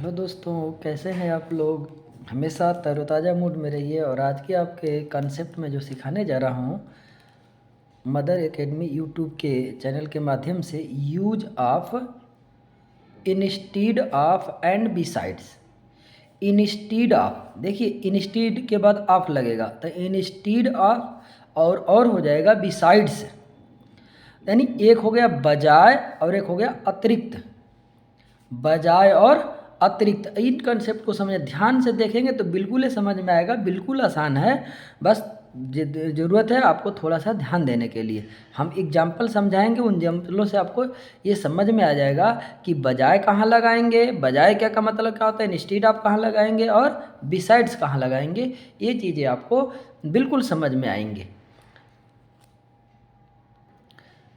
Hello दोस्तों, कैसे हैं आप लोग। हमेशा तरोताज़ा मूड में रहिए। और आज के आपके कॉन्सेप्ट में जो सिखाने जा रहा हूँ, मदर एकेडमी यूट्यूब के चैनल के माध्यम से use of instead of and besides. Instead of, देखिए इंस्टीड के बाद ऑफ लगेगा तो इंस्टीड ऑफ और हो जाएगा बिसाइड्स। यानी एक हो गया बजाय और एक हो गया अतिरिक्त। बजाय और अतिरिक्त, इन कंसेप्ट को समझ ध्यान से देखेंगे तो बिल्कुल ही समझ में आएगा। बिल्कुल आसान है, बस ज़रूरत है आपको थोड़ा सा ध्यान देने के लिए। हम एग्जाम्पल समझाएंगे, उन एग्जाम्पलों से आपको ये समझ में आ जाएगा कि बजाय कहाँ लगाएंगे, बजाय क्या का मतलब क्या होता है, इंस्टीड आप कहाँ लगाएंगे और बिसाइड्स कहाँ लगाएंगे। ये चीज़ें आपको बिल्कुल समझ में आएंगे।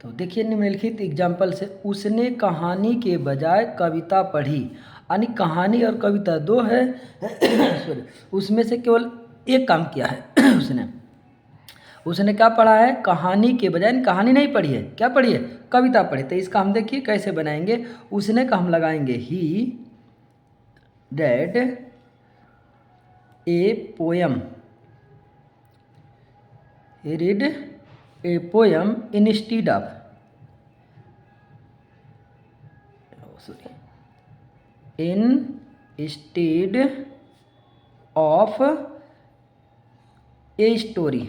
तो देखिए निम्नलिखित एग्जाम्पल से, उसने कहानी के बजाय कविता पढ़ी। यानी कहानी और कविता दो है सॉरी, उसमें से केवल एक काम किया है उसने क्या पढ़ा है, कहानी के बजाय। कहानी नहीं पढ़ी है, क्या पढ़ी है, कविता पढ़ी। तो इसका हम देखिए कैसे बनाएंगे। उसने का हम लगाएंगे he read a poem, read a poem instead of, instead of a story.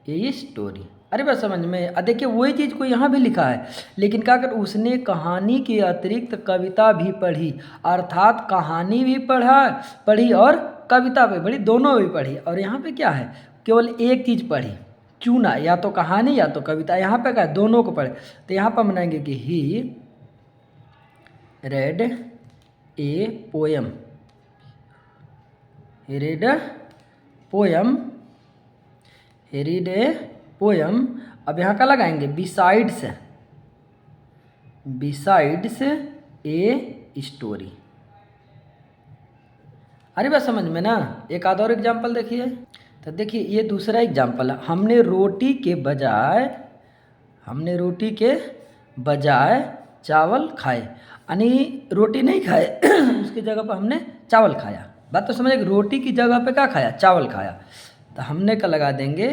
A story, अरे बस समझ में। देखिए वही चीज़ को यहाँ भी लिखा है, लेकिन क्या कर, उसने कहानी के अतिरिक्त कविता भी पढ़ी। अर्थात कहानी भी पढ़ी और कविता भी पढ़ी, दोनों भी पढ़ी। और यहाँ पे क्या है, केवल एक चीज़ पढ़ी, चुना, या तो कहानी या तो कविता। यहाँ पे क्या है, दोनों को पढ़े। तो यहाँ पर बनाएंगे कि he read a poem, read poem, read a poem. अब यहाँ का लगाएंगे बिसाइड्स, बिसाइड्स ए स्टोरी। अरे बस समझ में ना। एक आध और एग्जाम्पल देखिए। तो देखिए ये दूसरा एग्जाम्पल है, हमने रोटी के बजाय चावल खाए। यानी रोटी नहीं खाए उसकी जगह पर हमने चावल खाया। बात तो समझे, रोटी की जगह पे क्या खाया, चावल खाया। तो हमने का लगा देंगे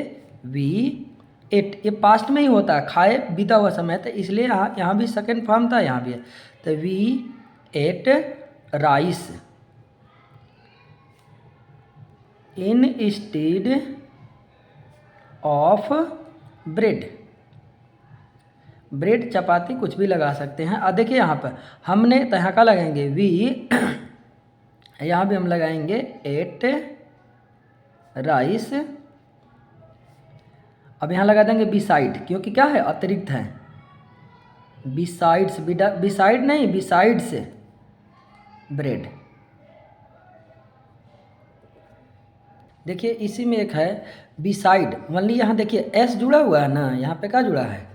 वी एट। ये पास्ट में ही होता है, खाए बीता हुआ समय था, इसलिए यहाँ भी सेकेंड फॉर्म था, यहाँ भी है। तो we ate rice instead of bread. Bread, chapati, कुछ भी लगा सकते हैं। अब देखिए यहाँ पर हमने तो यहाँ का लगाएंगे वी, यहाँ भी हम लगाएंगे एट राइस। अब यहाँ लगा देंगे बिसाइड, क्योंकि क्या है, अतिरिक्त है। बिसाइड्स, बिसाइड नहीं, बिसाइड्स ब्रेड। देखिए इसी में एक है बिसाइड, मान ली यहाँ देखिए एस जुड़ा हुआ है ना, यहाँ पे क्या जुड़ा है,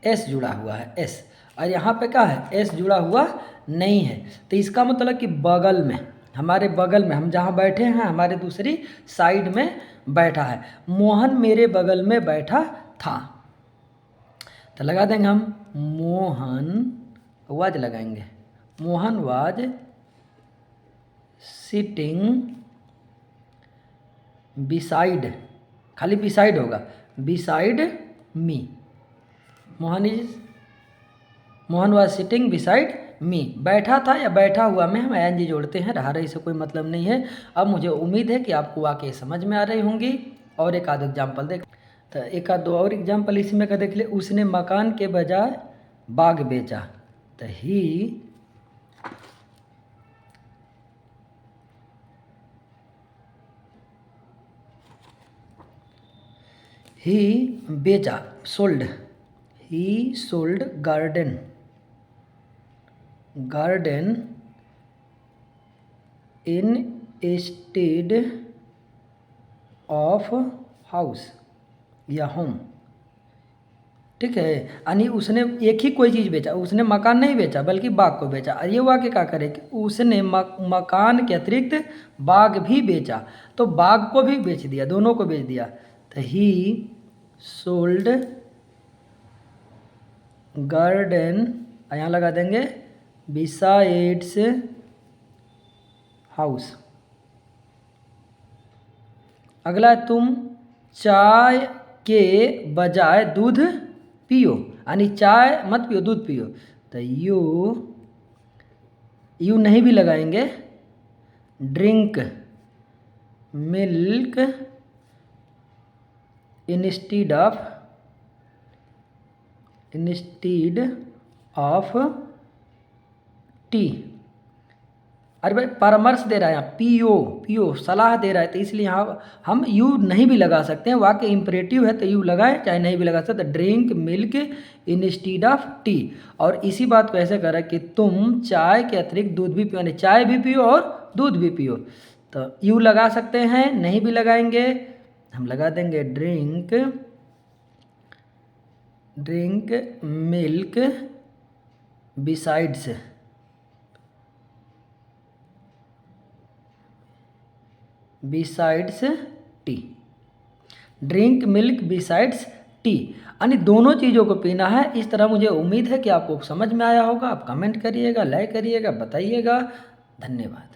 एस जुड़ा हुआ है, एस। और यहाँ पे क्या है, एस जुड़ा हुआ नहीं है। तो इसका मतलब कि बगल में, हमारे बगल में, हम जहाँ बैठे हैं हमारे दूसरी साइड में बैठा है। मोहन मेरे बगल में बैठा था। तो लगा देंगे हम मोहन, वाज लगाएंगे, मोहन वाज सिटिंग बिसाइड, खाली बिसाइड होगा, beside me. Mohan was sitting beside me. बैठा था या बैठा हुआ में हम एन जी जोड़ते हैं, रहा रही से कोई मतलब नहीं है। अब मुझे उम्मीद है कि आपको वाकई समझ में आ रही होंगी। और एक आध एग्जाम्पल देख, तो एक आध दो और एग्जाम्पल इसमें का देख ले। उसने मकान के बजाय बाग बेचा। तो ही बेचा, sold, he sold garden instead of house या होम। ठीक है, यानी उसने एक ही कोई चीज़ बेचा, उसने मकान नहीं बेचा बल्कि बाग को बेचा। और ये वाक्य क्या करे कि उसने मकान के अतिरिक्त बाग भी बेचा, तो बाग को भी बेच दिया, दोनों को बेच दिया। तो ही सोल्ड गार्डन, यहाँ लगा देंगे बिसाइड्स हाउस। अगला है तुम चाय के बजाय दूध पियो, यानी चाय मत पियो, दूध पियो। तो यू नहीं भी लगाएंगे, drink milk instead of T. अरे भाई परामर्श दे रहा है यहाँ, पियो सलाह दे रहा है, तो इसलिए यहाँ हम यू नहीं भी लगा सकते हैं। वाक्य इंपरेटिव है तो यू लगाएं, चाहे नहीं भी लगा सकते। Drink milk instead of T. और इसी बात को ऐसे करें कि तुम चाय के अतिरिक्त दूध भी पियो, यानी चाय भी पियो और दूध भी पियो। तो यू लगा सकते हैं, नहीं भी लगाएंगे, हम लगा देंगे drink milk besides T. Drink milk besides T, यानी दोनों चीज़ों को पीना है। इस तरह मुझे उम्मीद है कि आपको समझ में आया होगा। आप कमेंट करिएगा, लाइक करिएगा, बताइएगा। धन्यवाद।